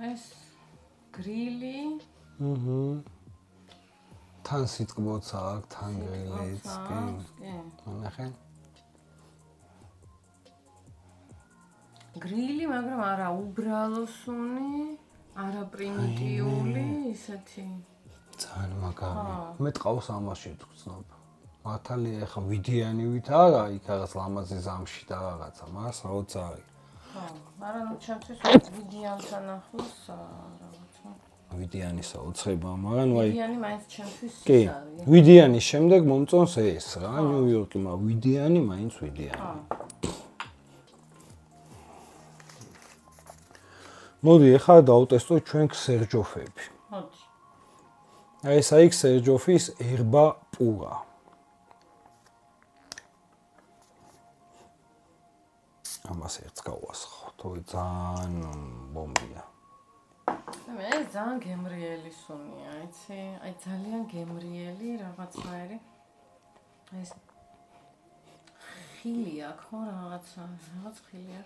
ეს გრილი. თან სიტყვოც აქვს, თან გრილიც, კი. ნახე. გრილი, მაგრამ არა უბრალო სუნი, არა პრიმიტიული, ისეთი. ძალიან მაგარი. მე ტყავს ამაში ვწნობ. მართალია ეხა ვიდიანივით არა, იქ რაღაც ლამაზი ზამში და რაღაცა, მას რაოც არის. ხო, არა ნუ ჩემთვის ვიდიანთან ახლოს რაღაცა. ვიდიანისა უცხება, მაგრამ ვაი. ვიდიანი მაინც ჩემთვის კი, ვიდიანის შემდეგ მომწონს ეს რა, ნიუ-იორკი, მაგრამ ვიდიანი მაინც ვიდიანი. მოდი, ეხლა დავტესტოთ ჩვენ ქსერჯოფები. მოდი. აი ეს არის ქსერჯოფის ერბა პურა. ამას ერთს გავასხო, თორე ძალიან ბომბია. მე ძალიან გემრიელი სუნია, იცი? აი ძალიან გემრიელი რაღაცნაირი. ეს ხილია ხო რაღაცა, რაღაც ხილია.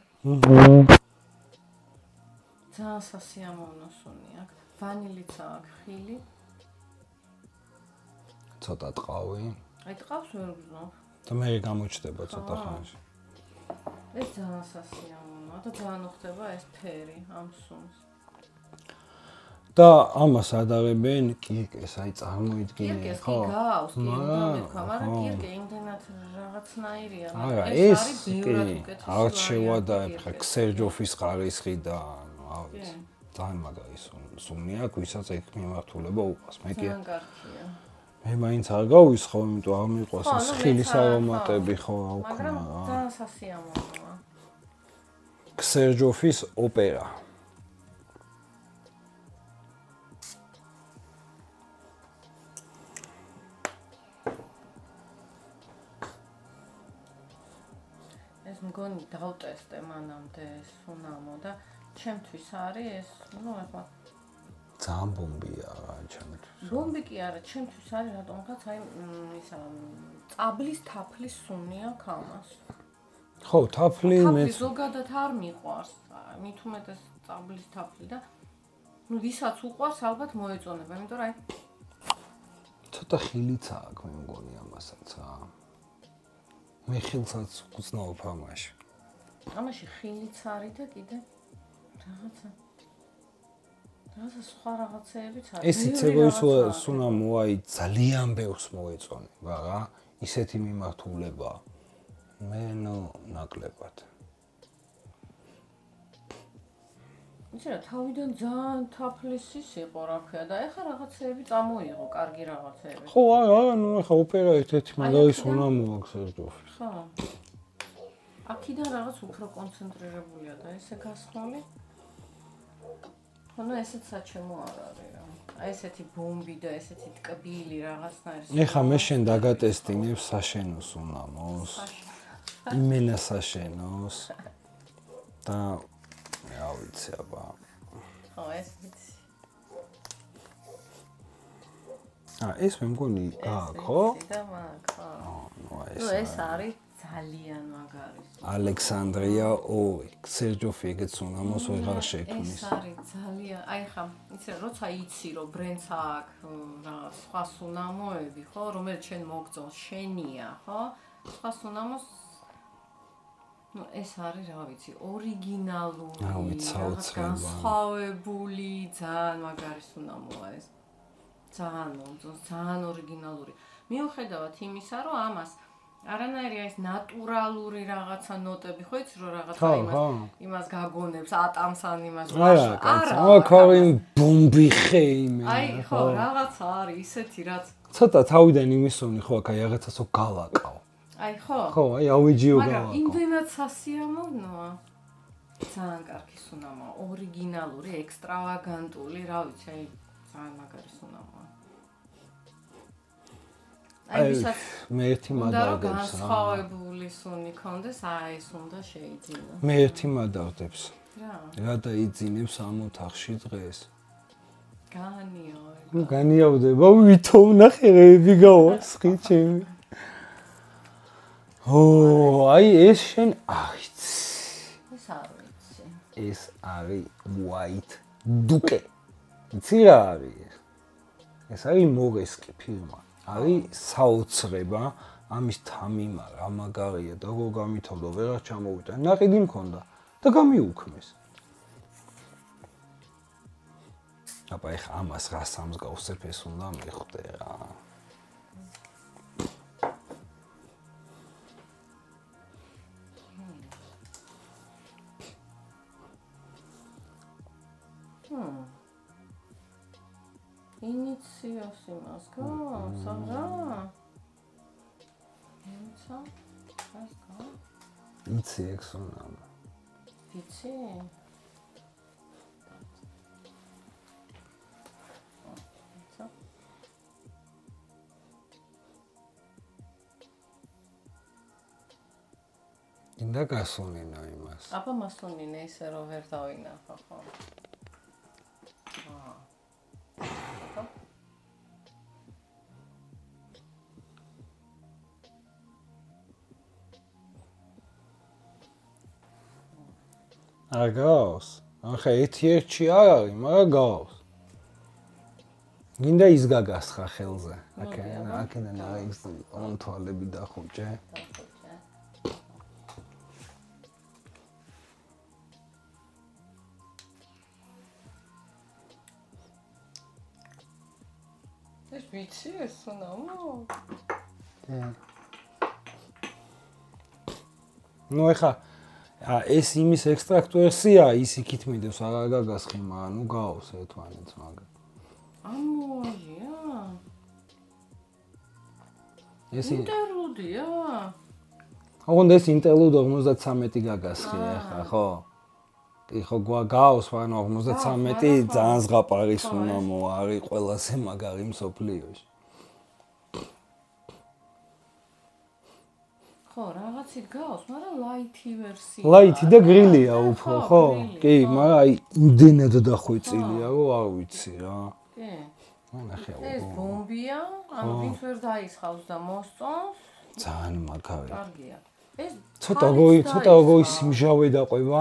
ძალიან სასიამოვნო სუნია. ვანილიც აქვს ხილი. ცოტა ტყავი. აი ტყავს ვერ ვგზნობ. და მე გამოჩდება ცოტა ხანში. ეს ძალიან სასიამოვნოა და ძალიან უხდება ეს ფერი ამ სუნს. და ამას ადარებენ კირკეს, აი წარმოიდგინე, ხო? კირკეს გავს, მაგრამ კირკე იმდენად რაღაცნაირია, მაგრამ ეს კი არ შევადაებ ხა ქსერჯოფის ხარისხი და არ ვიცი. ძალიან მაგარი სუნია, ვისაც ეგ მიმართულება უყვას. მე კი მე მაინც არ გავისხო, იმიტომ არ მიყვას ეს ხილის არომატები ხო რა უკნა. მაგრამ ძალიან სასიამოვნოა. ქსერჯოფის ოპერა. ეს მგონი დავტესტე მანამდე ეს სუნამო და ჩემთვის არის ეს, ნუ ახლა ძალიან ბომბია რა ჩემთვის. ბომბი კი არა, ჩემთვის არის რატომღაც აი ისა წაბლის თაფლის სუნია ქალმას. ხო, თაფლი მე ზოგადად არ მიყვარს. მით უმეტეს წაბლის თაფლი და ნუ ვისაც უყვარს ალბათ მოეწონება, იმიტომ რომ აი ცოტა ხილიც აქვს მე მგონი ამასაც რა. მე ხილსაც გწნობ ამაში. ამაში ხილიც არის და კიდე რაღაცა სხვა რაღაცეებიც არის. ეს იცებო ის სუნამო აი ძალიან ბევრს მოეწონება რა. ისეთი მიმართულება. მე ნუ ნაკლებად. იცი რა, თავიდან ძალიან თაფლის ის იყო რა ქვია და ეხლა რაღაცეები წამოიღო, კარგი რაღაცეები. ხო, არა, ნუ ეხლა ოპერა ერთ-ერთი მაგარი სუნამოა ქსერჯოფი. ხო. აქედან რაღაც უფრო კონცენტრირებულია და ესე გასხმული. ანუ ესეც საჩემო არ არის რა. აი ესეთი ბომბი და ესეთი ტკბილი რაღაცნაირი. ეხლა მე შენ დაგატესტინებ საშენო სუნამოს. იმენა საშენოს. და რა ვიცი აბა. ხო, ეს ვიცი. ეს მე მგონი გააქვს, ხო? და მაგ, ხო. ნუ ეს არის ძალიან მაგარი. ალექსანდრია 2. ქსერჯოფი ეგეც სუნამოს ვეღარ შექმნის. ეს არის ძალიან, აი ხა, იცი რა, როცა იცი რომ ბრენდს აქვს რაღაც სხვა სუნამოები, ხო, რომელიც შენ მოგწონს, შენია, ხო? სხვა სუნამოს ну ეს არის რა ვიცი ორიგინალური განსხვავებული ძალიან მაგარი სუნამოა ეს ძალიან ორიგინალური მიუხედავად იმისა რომ ამას არანაირი ეს ნატურალური რაღაცა ნოტები ხო იცი რომ რაღაცა იმას გაგონებს ატამს ან იმას არა კორინ ბომბი ხეიმე აი ხო რაღაცა არის ისეთი რაც ცოტა თავიდან იმისონი ხო აქ აი რაღაცასო გალაკავ აი ხო? ხო, აი ავიჯიო გავა. მაგრამ იმდენად სასიამოვნოა. ძალიან კარგი სუნამოა, ორიგინალური, ექსტრავაგანტული, რა ვიცი, აი ძალიან მაგარი სუნამოა. აი ვისაც მე ერთი მადარდებს რა. განსხვავებული სუნი კონდეს, აი ეს უნდა შეიძინა. მე ერთი მადარდებს. რა? რა დაიძინებს ამ ოთახში დღეს? განიავდება. განიავდება, ვითომ ნახე რეები გავასხი ჩემი. აი ეს შენ აიცი. ეს არ ვიცი. ეს არის white დუკე. იცი რა არის? ეს არის მორესკი ფირმა. არის საოცრება, ამის თამიმა რა მაგარია და როგორ გამithოვდა, ვერა ჩამოვიდა. ნაყიდი მქონდა და გამიუქმეს. აბა ეხა ამას რა სამსგავს ეფეს უნდა მეხვდე რა. ინიციოს იმას გავს, რა? ინიცა? რას გავს? იცი ეგს უნდა. იცი? ინდა გასუნინა იმას. აბა მასუნინე ისე რომ ვერ დავინახო ხო? არ გავს? ახლა ერთ-ერთი არ არის, მაგრამ გავს. გინდა ის გაგასხა ხელზე. აქედან არის თვალები დახუჭე. ეს ვიცი ეს ნამო? ნუ ეხა ეს იმის ექსტრაქტვერსია, ის იქით მიდევს, აღარ გაგასხი, მაგრამ ნუ გავს ერთმანეთს მაგ. ამოია. ეს ინტერლუდია. ოღონდ ეს ინტერლუდ 53 გაგასხი ეხა, ხო? კი ხო გავს, მაგრამ 53 ძალიან ზღაპარის უნდა მოარი ყველაზე მაგარი მსოფლიოში. ხო, რაღაცით გავს, მაგრამ ლაითი ვერსია. ლაითი და გრილია უფრო, ხო? კი, მაგრამ აი იმდენად დახვეწილია, რომ არ ვიცი რა. კი. ნახე აუ. ეს ბომბია, ანუ ვინც ვერ დაისხავს და მოსწონს. ძალიან მაგარი. კარგია. ეს ცოტა როგორი სიმჟავე დაყვება.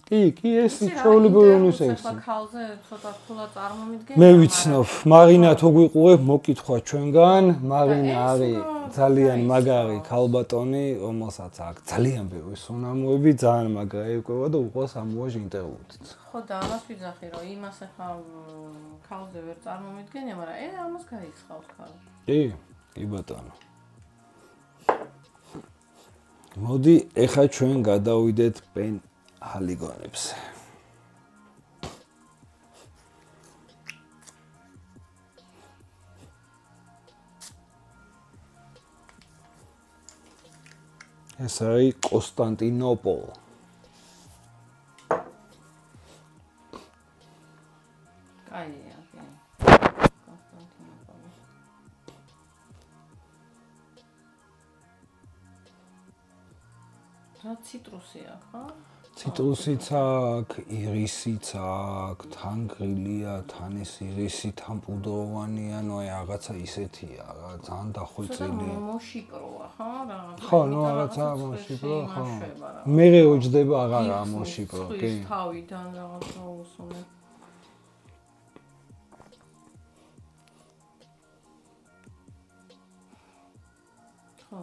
კი, ეს ჩვეულებრივი უნივერსიტეტი. ახლა ქალზე ცოტა ხულა წარმომიდგენია. მე ვიცნობ, მარინა თუ გვიყურებ, მოკითხვა ჩვენგან. მარინა არის ძალიან მაგარი ქალბატონი, რომელსაც აქვს ძალიან ბევრი სუნამოები, ძალიან მაგარი ეკვევა და უყურს ამუაჟ ინტერვიუდით. ხო და ამას ვიძახი, რომ იმას ახლა ქალზე ვერ წარმომიდგენია, მაგრამ ამას გაიცხავს ქალი. კი ბატონო. მოდი, ეხა ჩვენ გადავიდეთ ჰალიგონებს. ეს არის კონსტანტინოპოლი. კაია, კი. კონსტანტინოპოლი. რა ციტრუსი აქვს, ხო? ციტრუსიც აქვს, ირისიც აქვს, თან გრილია, თან ეს ირისი, თან პუდროვანია, ნუ აი რაღაცა ისეთია რა, ძალიან დახვეწილი. მოშიპროა, ხო? რაღაცა. ხო, ნუ რაღაცა მოშიპრო, ხო. მე უჯდება აღარა მოშიპრო, კი. თავიდან რაღაცა უსუნე. ხო,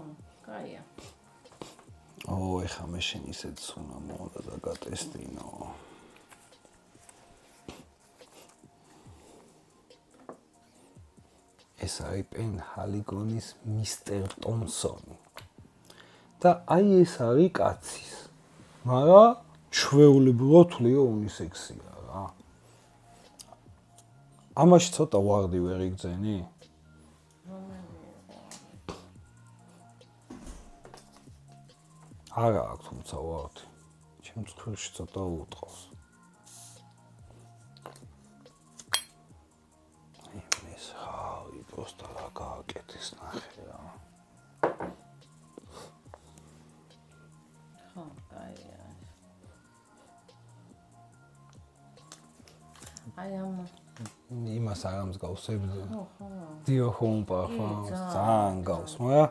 კაია. ეხა მე შენ ისეც უნდა მოვა და გატესტინო. ეს არის პენჰალიგონის მისტერ ტომსონი. და აი ეს არის კაცის. მაგრამ ჩვეულებრივად თვლიო უნისექსია რა. ამაში ცოტა ვარდი ვერ იგძენი? არა აქვს თუმცა ვარდი. ჩემს ქულში ცოტა უტყავს. ეს ხავი просто რა გააკეთეს ნახე რა. ხო, კაია. აი ამ იმას არ ამსგავსებდი. ხო. დიო ხომპა ხო ძალიან გავს, მაგრამ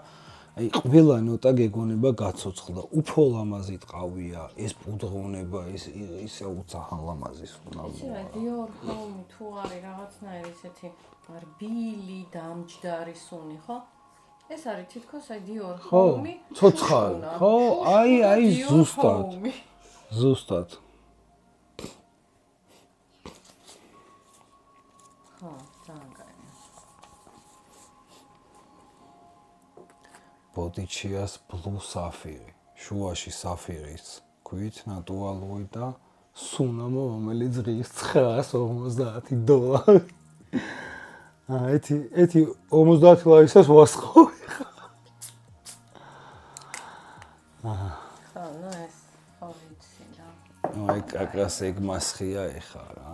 აი ყველა ნოტა გეგონება გაცოცხლდა. უფრო ლამაზი ტყავია, ეს პუდრონება, ისე უცახან ლამაზის უნდა. იცი რა, დიორ ჰომი თუ არის რაღაცნაირი ესეთი რბილი, დამჯდარი სუნი, ხო? ეს არის თითქოს აი დიორ ჰომი. ცოცხალი, ხო? აი ზუსტად. ზუსტად. ხო, ძალიან კაი. ბოდიჩიას ბლუ საფირი. შუაში საფირის ქვით ნატურალური და სუნამო, რომელიც ღირს $950. ეთი 50 ლარისას ვასხოვი ხა. ხო, ნუ ეს ხო ვიცი და. აი კაკას ეგ მასხია ეხა რა.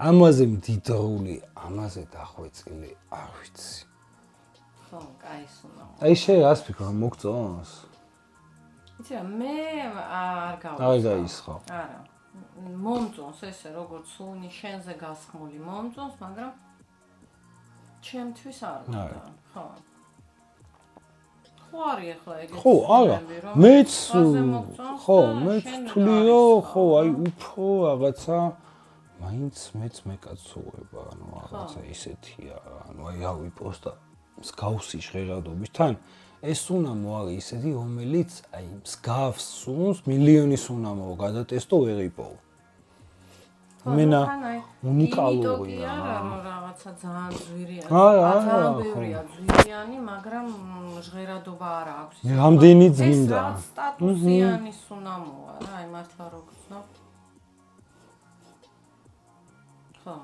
ამაზე მდიდრული, ამაზე დახვეწილი, არ ვიცი. ხო, კაი სუნამო. აი შე რას ფიქრობ, მოგწონს? იცი რა, მე არ გავიცი. არ გაისხო. არა. მომწონს ესე როგორც სუნი შენზე გასხმული მომწონს, მაგრამ ჩემთვის არ უნდა, ხო. ხო არის ახლა ეგეთი. ხო, არა. მეც ხო, მეც თვლიო, ხო, აი უფრო რაღაცა მაინც მეც მეკაცოება, ანუ რაღაცა ისეთია, ანუ აი რავი პოსტა მსგავსი ჟღერადობის თან ეს სუნამო არის ისეთი, რომელიც აი მსგავს სუნს მილიონი სუნამო გადატესტო ვერ იპოვ. მენა უნიკალურია. არა, რაღაცა ძალიან ძვირია. ძალიან ბევრია ძვირიანი, მაგრამ ჟღერადობა არ აქვს. რამდენი ძვირდა? ეს სტატუსიანი სუნამოა რა, აი მართლა რო გწნობ. ხო.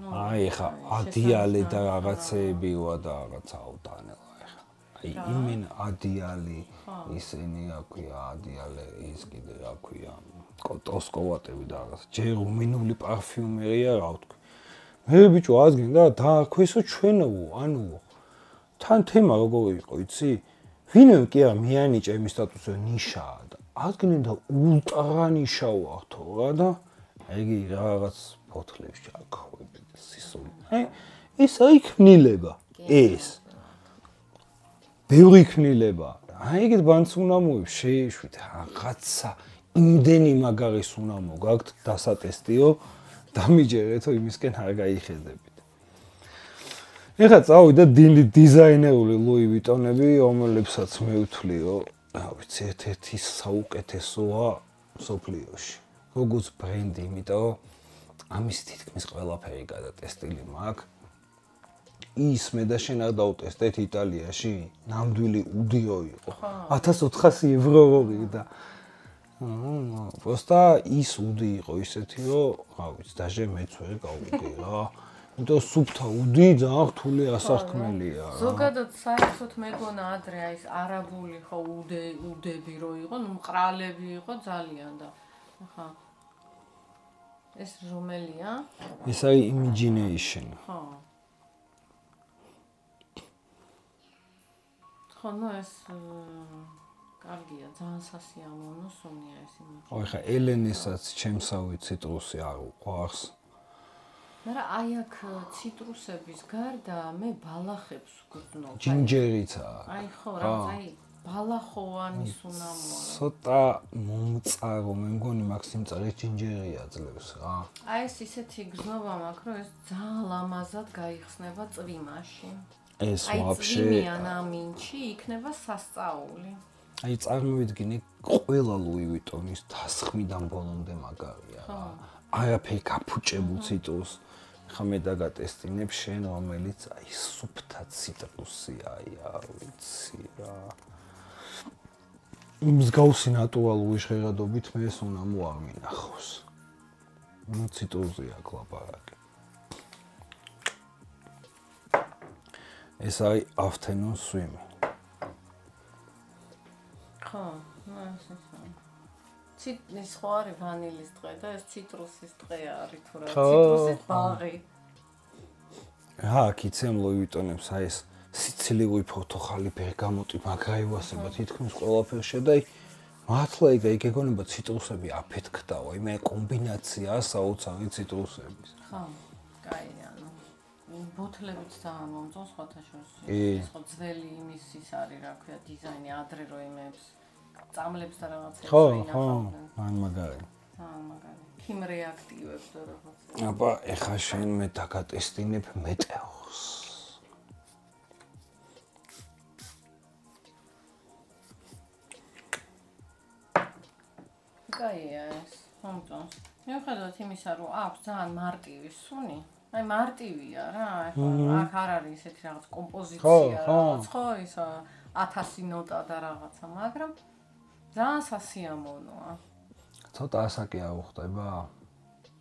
აი ხა ადიალე და რაღაცეები ვარ და რაღაცა ავტანელა ხა. აი იმენ ადიალი ისინი აქვია, ადიალე ის კიდე რა ქვია. კოტოსკოვატები და რაღაც. ჯერ რუმინული პარფიუმერია რა ვთქვი. მე ბიჭო აზგენ და დააქვესო ჩვენო, ანუ თან თემა როგორი იყო, იცი? ვინმე კი არა მიანიჭა იმის სტატუსზე ნიშაა და აზგნენ და ულტრა ნიშა ვართო რა და აიგი რაღაც ფოთლებს ჩაქვები და სისული. აი ეს აი ქმნილება, ეს. ბევრი ქმნილება. აი ეგეთ ბანცუნამოებს შეეშვით რაღაცა იმდენი მაგარი სუნამო გაქვთ დასატესტიო დამიჯერეთო იმისკენ არ გაიხედებით. ეხლა წავიდა დიზაინერული ლუი ვიტონები, რომელებსაც მე ვთვლიო, რა ვიცი, ერთ-ერთი საუკეთესოა სოფლიოში. როგორც ბრენდი, იმიტომ რომ ამის თითქმის ყველაფერი გადატესტილი მაქვს. ის მე და შენ არ დავტესტეთ იტალიაში, ნამდვილი უდიო იყო. 1400 евро მოვიდა. просто ის უდი იყო ისეთი, რომ რა ვიცი, даже მეც ვერ გავუდი რა. იმიტომ სუფთა უდი ძალიან რთული ასახმელია რა. ზოგადად საერთოდ მეგონა ადრე აი ეს არაბული ხო უდები რო იყო, ნუ მყრალები იყო ძალიან და ახლა ეს რომელია? ეს არის Imagination. ხო. ხო, ნუ ეს კარგია, ძალიან სასიამოვნო სუნია ეს იმედი. ой, ხა ელენესაც ჩემსავი ციტრუსი არ უყვარს. მაგრამ აი აქ ციტრუსების გარდა მე ბალახებს ვგრძნობ. ჯინჯერიცაა. აი ხო, რაღაც აი ბალახოვანი სუნამოა. ცოტა მომწარო, მე მგონი მაქსიმ წარი ჯინჯერი აძლევს რა. აი ეს ისეთი გრძნობა მაქვს, რომ ეს ძალიან ლამაზად გაიხსნება წვიმაში. ეს ვაფშე წვიმიან ამინჩი იქნება სასწაული. აი წარმოვიდგინე ყველა ლუი ვიტონის დასხმიდან ბოლომდე მაგარია რა. არაფერი გაფუჭებულ ციტრუსს ხა მე დაგატესტინებ შენ რომელიც აი სუფთა ციტრუსია აი არ ვიცი რა. მსგავსი ნატურალური ჟღერადობით მე ეს უნდა მოამინახოს. ნუ ციტრუსია კლაპარაკი. ეს არის afternoon swim. ხო, ეს ის ხო არის ვანილის ტყე და ეს ციტრუსის ტყე არის თუ რა, ციტრუსის ბაღი. რა, კიცემ ლუი ვიტონებს აი ეს სიცილიური ფოთოხალი ბერგამოტი მაგაივასება თითქმის ყველაფერში და აი მართლა ეგ ეგონება ციტრუსები აფეთქდაო, იმე კომბინაცია საოცარი ციტრუსების. ხო, კაი ანუ. ბოთლებიც ძალიან მომწონს ხოთაშორს. ის ხო ძველი იმის ის არის, რა ქვია, დიზაინი ადრე რო იმებს წამლებს და რაღაცებს ინახავდნენ. ხო, ან მაგარი. ქიმ რეაქტივებს და რაღაც. აბა, ეხა შენ მე დაგატესტინებ მეტეორს. კაია ეს, მომწონს. მიუხედავად იმისა, რომ აქვს ძალიან მარტივი სუნი, აი მარტივია რა, აქ არ არის ესეთი რაღაც კომპოზიცია, რაღაც ხო, ის 1000 ნოტა და რაღაცა, მაგრამ ძალიან სასიამოვნოა. ცოტა ასაკი აუხდება?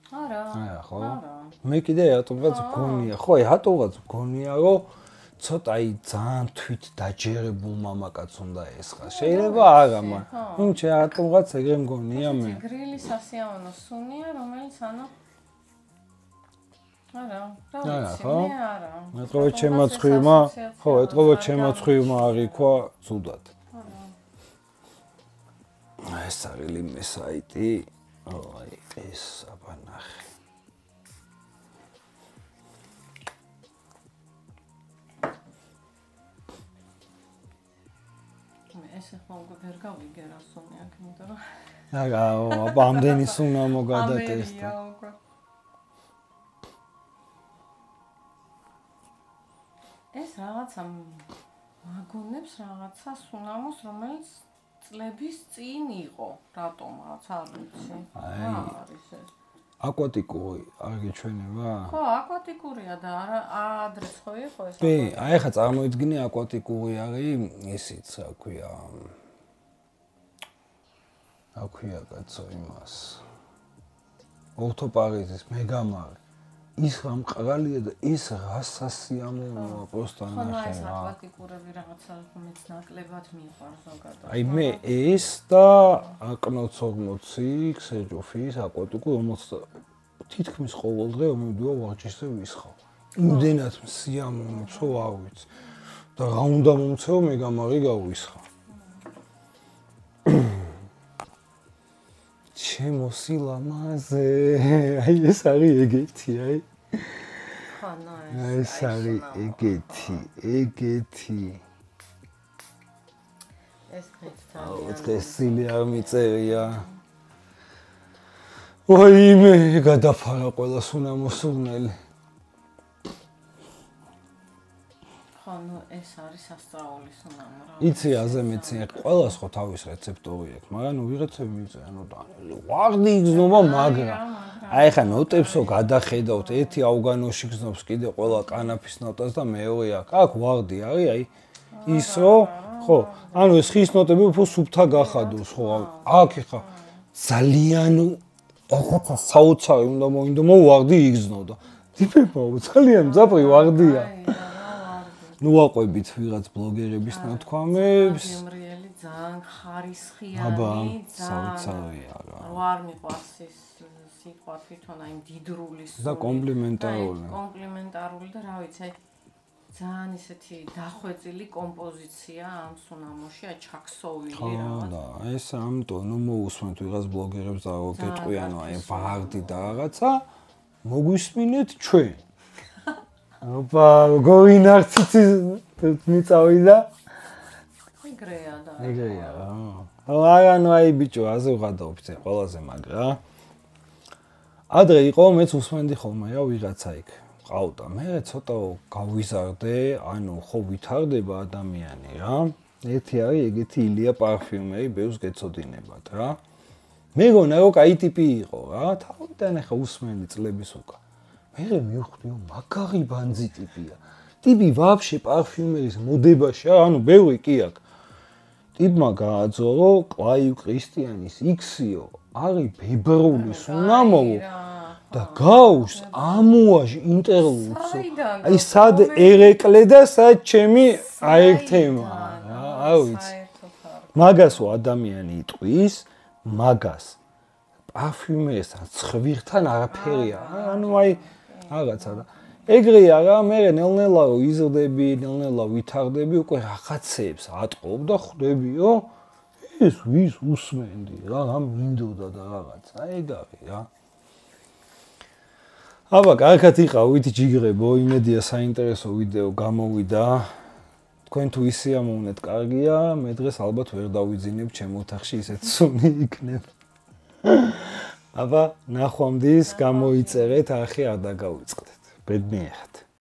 არა. ხო? მე კიდე რატომღაც გონია, ხო, რატომღაც გონია, რომ ცოტა აი ძალიან თვით დაჯერებულ მამაკაც უნდა ესხა. შეიძლება არა, მაგრამ რატომღაც ეგრე მგონია მე. გრილი სასიამოვნო სუნია, რომელიც ანუ არა, არა. ეთყობა ჩემმა ცხვირმა, ხო, ეთყობა ჩემმა ცხვირმა არიქვა ცუდად. ეს არის ლიმე საიტი. აი, ეს აბა ნახე. ეს ხო ვერ გავიგე რა სუნი აქ, იმიტომ რომ არა, აბა ამდენი სუნა მოგადატესტა. ეს რაღაცა მაგონებს რაღაცა სუნამოს, რომელიც წლების წინ იყო, რატომღაც არ ვიცი. რა არის ეს? აკვატიკური, არ გიჩვენება? ხო, აკვატიკურია და ადრეც ხო იყო ეს? კი, აი ხა წარმოიდგინე აკვატიკური არის ისიც, რა ქვია. რა ქვია კაცო იმას? ორთოპარიზის მეგამარი. ის რა მყრალია და ის რა სასიამოვნოა პროსტა ნახე რა. ხო, ეს აკვატიკურები რაღაცა მეც ნაკლებად მიყვარს ზოგადად. აი მე ეს და აკნოც 40 ქსერჯოფის აკვატიკურ, რომელიც თითქმის ყოველ დღე მომდიო ვარჯიშზე ვისხავ. იმდენად სიამოვნებს, რომ არ ვიცი. და რა უნდა მომცეო მეგამარი გავისხავ. ჩემო სილამაზე, აი ეს არის ეგეთი, აი. ხო, ეს არის ეგეთი. ეს ხეცთან. წესილი არ მიწერია. ოიმე, გადაფარა ყველა სუნამოსურნელი. ეს არის სასწაული სუნამო რა. იცი აზე მეცი ყველას ხო თავის რეცეპტორი აქვს, მაგრამ ნუ ვიღაცები მიწე, ანუ ვარდი იგზნობა, მაგრამ აი ხა ნოტებსო გადახედავთ, ერთი ავგანოში გზნობს კიდე ყველა კანაფის ნოტას და მეორე აქ ვარდი არის, აი ის რომ ხო, ანუ ეს ხის ნოტები უფრო სუფთა გახადოს, ხო, აქ ხა ძალიან რაღაცა საოცარი უნდა მოინდომო ვარდი იგზნოდა. ტიპებო ძალიან ძაფრი ვარდია. ნუ აყვებით ვიღაც ბლოგერების ნათქვამებს. გემრიელი ძალიან ხარისხიანი, საოცარია რა. არ მიყვარს ის სიტყვა თვითონ აი მდიდრული და კომპლიმენტარული. კომპლიმენტარული და რა ვიცი, აი ძალიან ისეთი დახვეწილი კომპოზიცია ამ სუნამოში, აი ჩაქსოვილი რაღაც. და ეს ამიტომ ნუ მოусმენთ ვიღაც ბლოგერებს და გეტყვიანო აი ვარდი და რაღაცა მოგვისმინეთ ჩვენ. ოპა, როგორი ნარციცი მიწავიდა? ეგრეა და. ეგრეა რა. არა, ნუ აი ბიჭო, აზე ვღადაობთ ყველაზე მაგრა. ადრე იყო მეც უსმენდი ხოლმე რა ვიღაცა იქ. ყავდა. მე ცოტა გავიზარდე, ანუ ხო ვითარდება ადამიანი რა. ერთი არის ეგეთი ილია პარფიუმერი, ბევრს გეცოდინებათ რა. მეგონა რომ კაი ტიპი იყო რა. თავიდან ახლა უსმენდი წლების უკან. მე მივხვდი რომ მაგარი ბანძი ტიპია. ტიპი ვაფშე პარფიუმერის მოდებაში, ანუ ბევრი კი აქვს. ტიპმა გააძორო კლაივ კრისტიანის X-იო, არის ბებრული სუნამო და გავს ამუაში ინტერლუდს. აი სად ერეკლე და სად ჩემი აერთემა რა, არ ვიცი. მაგასო ადამიანი იტყვის, მაგას პარფიუმერთან ცხვირთან არაფერია. ანუ აი რაღაცა და ეგრეა რა, მე ნელ-ნელა ვიზრდები, ნელ-ნელა ვითარდები, უკვე რაღაცებს ატყობ და ხვდებიო, ეს ვის უსმენდი რა, რა მინდოდა და რაღაცა, ეგ არის რა. აბა, კარგად იყავით, ჯიგრებო, იმედია საინტერესო ვიდეო გამოვიდა. თქვენ თუ ისე ამოვნეთ, კარგია, მე დღეს ალბათ ვერ დავიძინებ ჩემ ოთახში ისეთ სუნი იქნება. აბა, ნახვამდის, გამოიწერეთ, ახი არ დაგავიწყდეთ. ბედნიერად.